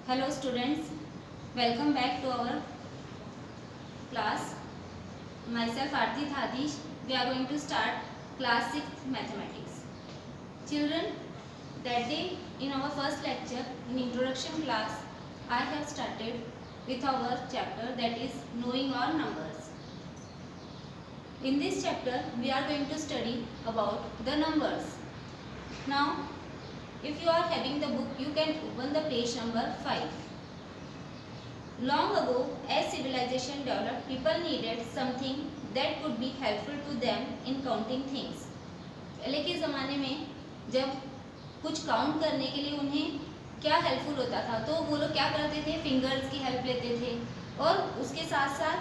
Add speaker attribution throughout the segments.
Speaker 1: Hello students, welcome back to our class. Myself Aarti Thadish. We are going to start class 6 mathematics. Children, that day in our first lecture in introduction class, I have started with our chapter that is knowing our numbers. In this chapter, we are going to study about the numbers. Now, if you are having the book, you can open the page number 5. Long ago, as civilization developed, people needed something that could be helpful to them in counting things. पहले के ज़माने में जब कुछ count करने के लिए उन्हें क्या हेल्पफुल होता था, तो वो लोग क्या करते थे, फिंगर्स की हेल्प लेते थे और उसके साथ साथ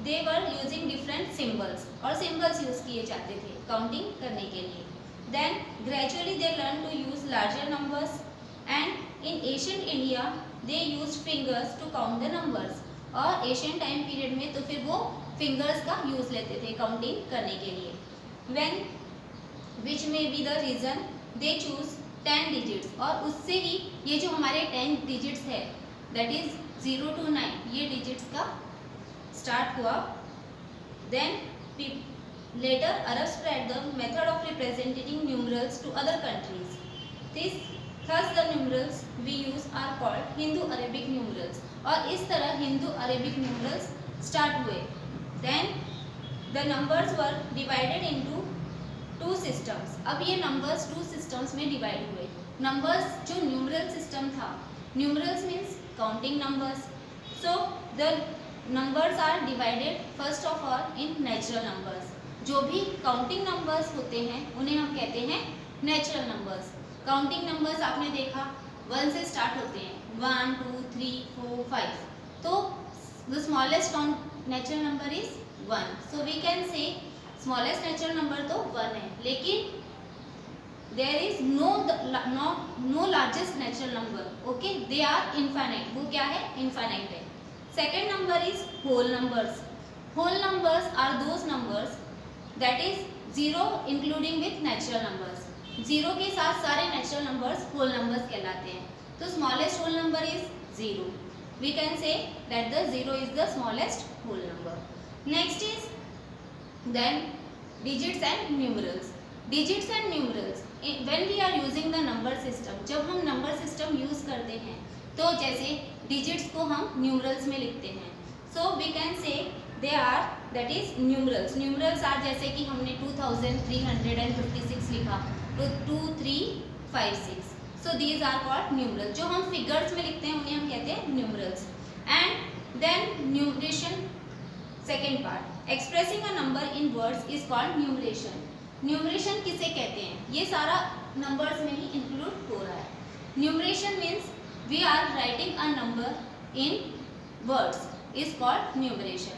Speaker 1: they were using different symbols और सिम्बल्स यूज़ किए जाते थे काउंटिंग करने के लिए. Then gradually they learn to use larger numbers and in ancient India they use fingers to count the numbers. और एशियन टाइम पीरियड में तो फिर वो फिंगर्स का यूज़ लेते थे काउंटिंग करने के लिए. When which may be the reason they choose 10 digits और उससे ही ये जो हमारे 10 डिजिट्स है दैट इज 0 to 9 ये डिजिट्स का स्टार्ट हुआ. Then later Arab spread the method of representing numerals to other countries. Thus the numerals we use are called Hindu-Arabic numerals. और इस तरह Hindu-Arabic numerals start हुए. Then the numbers were divided into two systems. अब ये numbers two systems में divide हुए. Numbers जो numeral system था, numerals means counting numbers. So the numbers are divided first of all in natural numbers. जो भी counting numbers होते हैं उन्हें हम कहते हैं नेचुरल नंबर्स. काउंटिंग नंबर्स आपने देखा 1 से स्टार्ट होते हैं, 1 2 3 4 5. तो the smallest natural number is 1. So we can say smallest natural number तो 1 है, लेकिन there is no largest natural number. Okay, they are infinite. वो क्या है? इनफाइनाइट है. Second number is whole numbers. Whole numbers are those numbers that is 0 including with natural numbers. 0 के साथ सारे natural numbers whole numbers कहलाते हैं. तो smallest whole number is 0. We can say that the 0 is the smallest whole number. Next is then digits and numerals. Digits and numerals. When we are using the number system, जब हम number system use करते हैं तो जैसे digits को हम numerals में लिखते हैं. So we can say they are that is numerals. Numerals are जैसे कि हमने 2356 लिखा तो 2356. So these are called numerals. जो हम figures में लिखते हैं उन्हें हम कहते हैं numerals. And then numeration second part. Expressing a number in words is called numeration. Numeration किसे कहते हैं? ये सारा numbers में ही include हो रहा है. Numeration means we are writing a number in words is called numeration.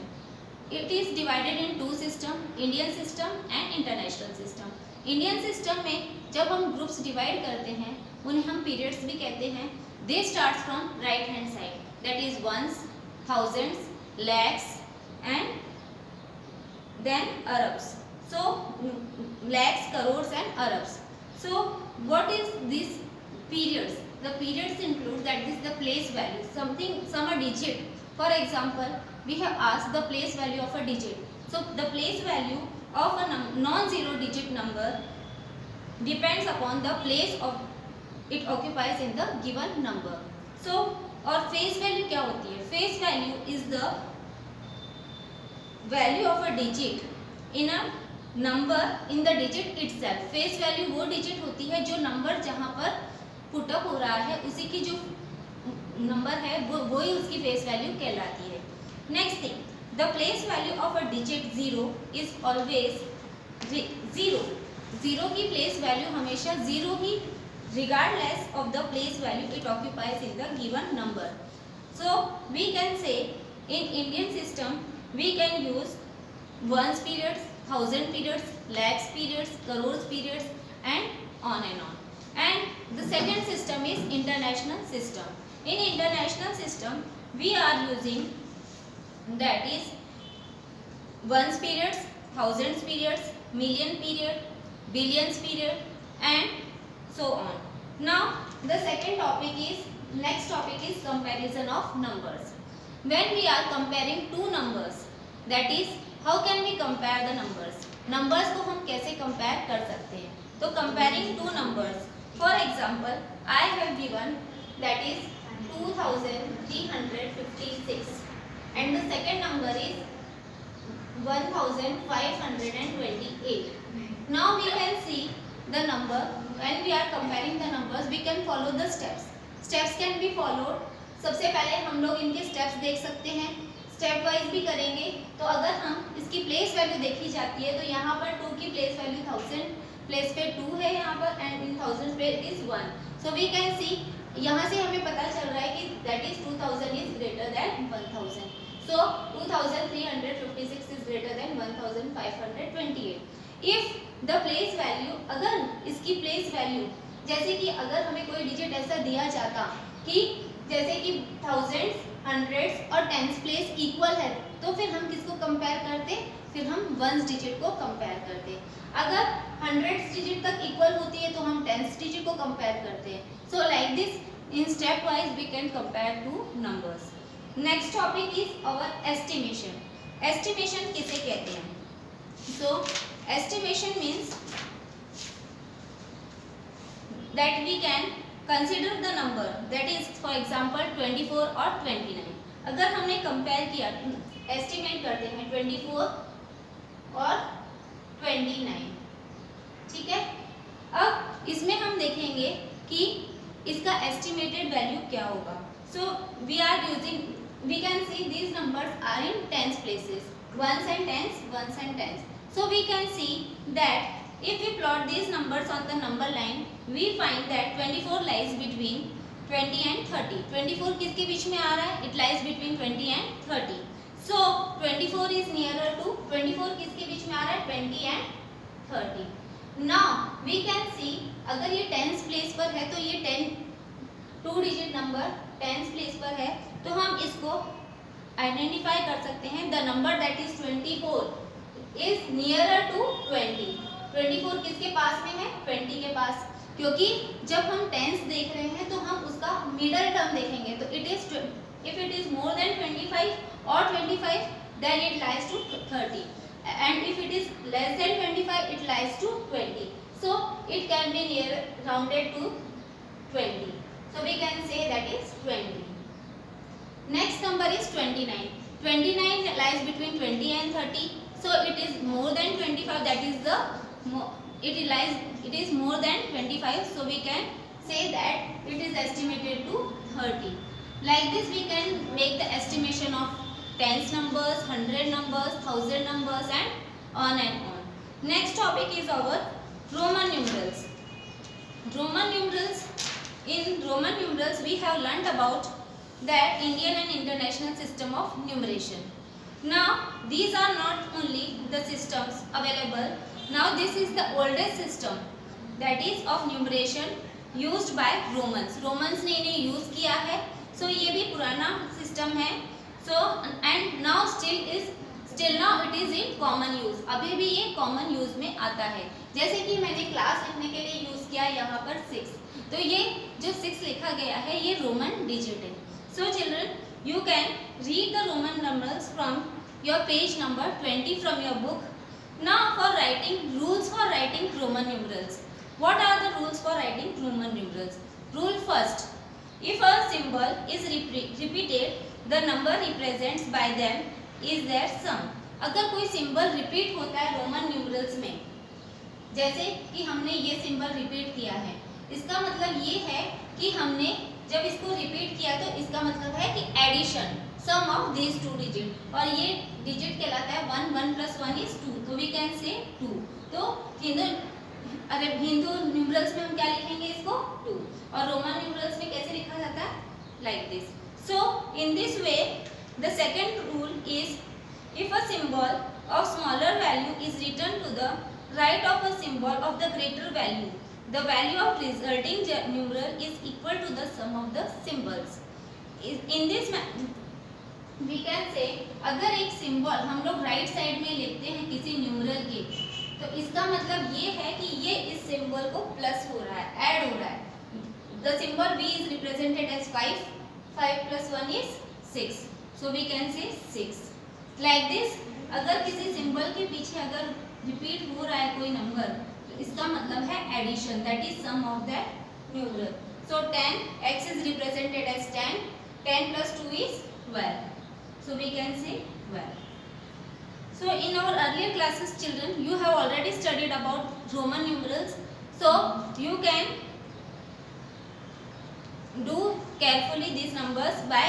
Speaker 1: It is divided in two system, Indian system and international system. Indian system में जब हम groups divide करते हैं उन्हें हम periods भी कहते हैं. They start from right hand side, that is ones, thousands, lakhs and then arabs. So lakhs, crores and arabs. So what is these periods? The periods include that is the place value, some a digit. For example, we have asked the place value of a digit. So the place value of a non-zero digit number depends upon the place of it occupies in the given number. So और face value क्या होती है? Face value is the value of a digit in a number in the digit itself. Face value वो digit होती है जो number जहाँ पर put up हो रहा है उसी की जो नंबर है वो ही उसकी फेस वैल्यू कहलाती है. Next thing, the place value of a digit 0 is always 0. 0 की प्लेस वैल्यू हमेशा 0 ही regardless of the place value it occupies in the given number. So we can say in Indian system we can use ones periods, thousand periods, lakhs periods, crores periods and on. And the second system is international system. In international system we are using that is ones periods, thousands periods, million period, billions period and so on. Now the second topic is next topic is comparison of numbers. When we are comparing two numbers, that is how can we compare the numbers? Numbers को हम कैसे compare कर सकते हैं? तो comparing two numbers, for example I have given that is 2356 and the second number is 1528. Now we can see the number. When we are comparing the numbers, we can follow the steps. Steps can be followed. सबसे पहले हम लोग इनके steps देख सकते हैं, step wise भी करेंगे. तो अगर हम इसकी प्लेस वैल्यू देखी जाती है तो यहाँ पर 2 की प्लेस वैल्यू 1000 प्लेस पे 2 है यहाँ पर एंड इन 1000 पे is 1. So we can see यहाँ से हमें पता चल रहा है कि that is 2000 is greater than 1000. So 2356 is greater than 1528. If the place value, अगर इसकी place value जैसे कि अगर हमें कोई डिजिट ऐसा दिया जाता कि जैसे कि थाउजेंड्स, हंड्रेड्स और टेंस प्लेस इक्वल है तो फिर हम किसको कंपेयर करते? फिर हम वंस डिजिट को कंपेयर करते. अगर हंड्रेड्स डिजिट तक इक्वल होती है तो हम टेंस डिजिट को कंपेयर करते हैं. So like this in step wise we can compare two numbers. Next topic is our estimation. Estimation किसे कहते हैं? So estimation means that we can consider the number that is for example 24 और 29. अगर हमने compare किया, estimate करते हैं 24 और 29, ठीक है. अब इसमें हम देखेंगे कि इसका एस्टिमेटेड वैल्यू क्या होगा. So we are using, we can see these numbers are in tens places, ones and tens, ones and tens. So we can see that if we plot these numbers on the number line, we find that 24 lies between 20 and 30. 24 किसके बीच में आ रहा है? It lies between 20 and 30. So 24 is nearer to 24 किसके बीच में आ रहा है? 20 and 30. Now we can see अगर ये tens place पर है तो ये 2 digit number tens place पर है तो हम इसको आइडेंटिफाई कर सकते हैं. The number that is 24 is nearer to 20. 24 किसके पास में है? 20 के पास. क्योंकि जब हम टेंस देख रहे हैं तो हम उसका मिडल टर्म देखेंगे. तो it is if it is more than 25 और 25 then it lies to 30 and if it is less than 25 it lies to 20. So it can be near rounded to 20. So we can say that is 20. Next number is 29. 29 lies between 20 and 30. So it is more than 25. That is the it is more than 25. So we can say that it is estimated to 30. Like this we can make the estimation of tens numbers, 100 numbers, 1000 numbers and on and on. Next topic is our Roman numerals. Roman numerals. In Roman numerals we have learned about that Indian and international system of numeration. Now these are not only the systems available. Now this is the oldest system that is of numeration used by Romans. Romans ने इन्हें use किया है. So ये भी पुराना system है. So and now still now it is in common use. अभी भी ये common use में आता है. जैसे कि मैंने क्लास लिखने के लिए use किया यहाँ पर 6. तो ये जो 6 लिखा गया है ये रोमन डिजिट है. So children, you can read the Roman numerals from your page number 20 from your book. Now for writing, rules for writing Roman numerals. What are the rules for writing Roman numerals? Rule first, if a symbol is repeated, the number represents by them is their sum. अगर कोई symbol repeat होता है Roman numerals में, जैसे कि हमने ये symbol repeat किया है, इसका मतलब ये है कि हमने जब इसको रिपीट किया तो इसका मतलब है कि addition, sum of these 2 digit. और ये डिजिट कहलाता है 1. 1 + 1 is 2. तो वी कैन से 2. तो हिंदू न्यूमरल्स में हम क्या लिखेंगे? इसको 2. और रोमन न्यूमरल्स में कैसे लिखा जाता है? Like this. So in this way the second rule is if a symbol of smaller value is written to the right of a symbol of the greater value, the value of resulting numeral is equal to the sum of the symbols. In this we can say अगर एक symbol हम लोग right side में लिखते हैं किसी numeral के तो इसका मतलब ये है कि ये इस सिंबल को प्लस हो रहा है, ऐड हो रहा है. the symbol V is represented as 5. 5 plus 1 is 6. So we can say 6. Like this, अगर किसी सिंबल के पीछे अगर रिपीट हो रहा है कोई नंबर, तो इसका मतलब है addition, that is sum of that numeral. So 10, x is represented as 10. 10 plus 2 is 12. So we can say 12. So in our earlier classes, children, you have already studied about Roman numerals. So you can do carefully these numbers by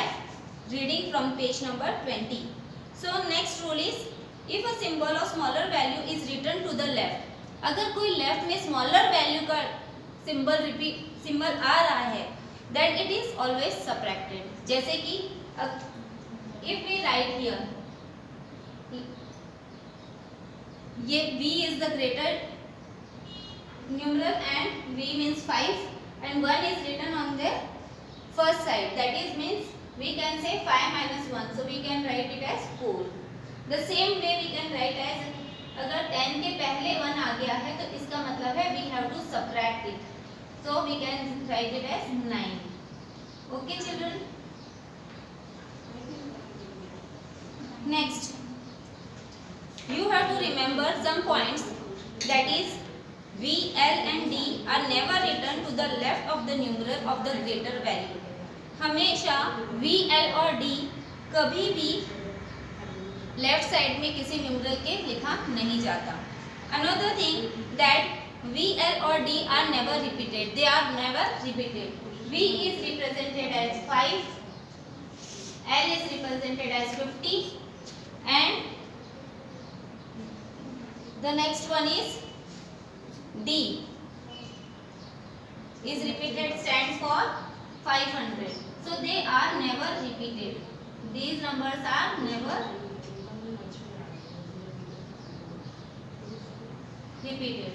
Speaker 1: reading from page number 20. So next rule is, if a symbol of smaller value is written to the left, अगर कोई left में smaller value का symbol आ रहा है, then it is always subtracted. जैसे कि if we write here, ये v is the greater numeral and v means 5 and 1 is written on the first side, that is means we can say 5 minus 1, so we can write it as 4. The same way we can write as, अगर 10 के पहले 1 आ गया है तो इसका मतलब है we have to subtract it, so we can write it as 9. Okay children. Next, you have to remember some points, that is V, L and D are never written to the left of the numeral of the greater value. हमेशा V, L और D कभी भी left side में किसी numeral के लिखा नहीं जाता. Another thing that V, L और D are never repeated. They are never repeated. V is represented as 5, L is represented as 50, and the next one is D is repeated, stands for 500. So they are never repeated. These numbers are never repeated.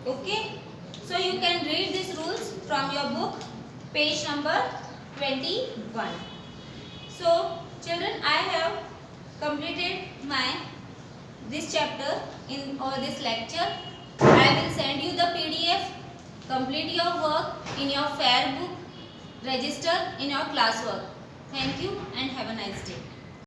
Speaker 1: Okay. So you can read these rules from your book, page number 21. So children, I have completed this chapter in this lecture. I will send you the PDF. Complete your work in your fair book. Register in your classwork. Thank you and have a nice day.